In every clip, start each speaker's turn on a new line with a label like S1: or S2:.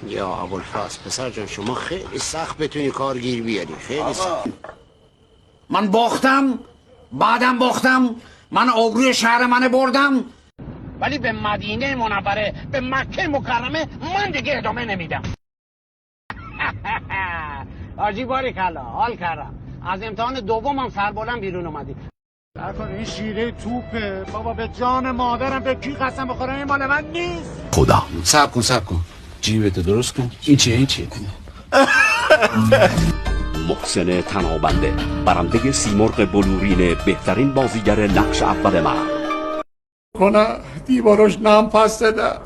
S1: یا ابوالفضل پسر جان شما خیلی سخت بتونی کارگیر بیاری، خیلی سخت.
S2: من باختم، بعدم باختم، من آبروی شهر من بردم، ولی به مدینه منوره، به مکه مکرمه من دیگه ادامه نمیدم. آجی باری کلا حال کردم. از امتحان دومم سربالم بیرون اومدی.
S3: نکن این شیره توپه بابا، به جان مادرم به کی قسم بخورم این مال من نیست.
S4: خدا
S1: صبر کن جیبتو درست کن. این چیه
S5: محسن تنابنده، برنده سیمرغ بلورین بهترین بازیگر نقش اول مرد.
S3: کنه دیواراش نم پس ده،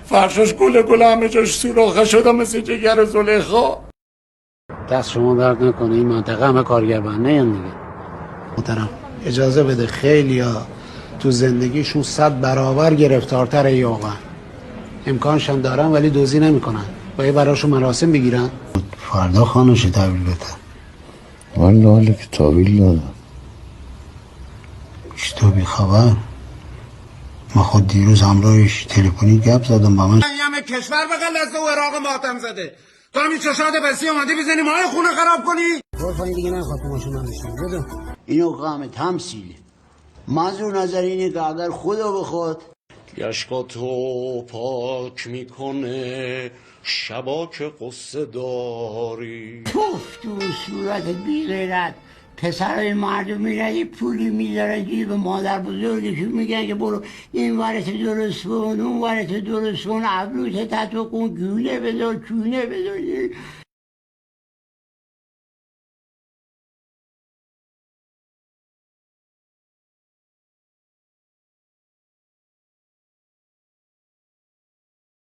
S3: فرشاش گله همه جاش سوراخه شده مثل جگر زلیخا.
S1: دست شما درد نکنه، این منطقه همه کارگر بنده این دیگه. محترم اجازه بده، خیلی ها تو زندگیشون 100 برابر گرفتارتر یاقن، امکانشم دارن ولی دوزی نمیکنن. باید براشون مراسم بگیرن. فردا خانوشی تحویل بده.
S4: والا حالا که تحویل دادم.
S1: تو بی خبر؟ ما خود دیروز همراهش تلفنی گپ زدم با من.
S2: همه کشور بغل از و عراق ماتم زده. تو همین چشات بسی اومدی بزنی ماهای خونه خراب کنی؟
S1: برو دیگه نخواد تو ماشون نداشتم. بدون اینو قام تمثیله. منظور نظر اینه که اگر خدا بخواد
S5: یشقاتو پاک میکنه شبا که قصه داری.
S6: توف تو صورت بی غیرت. پسرای مردم میرن یه پولی میذارن جیب مادر بزرگشون، میگن که برو این ورت درست کن اون ورت درست کن، ابروت تتو کن، کونه بذار.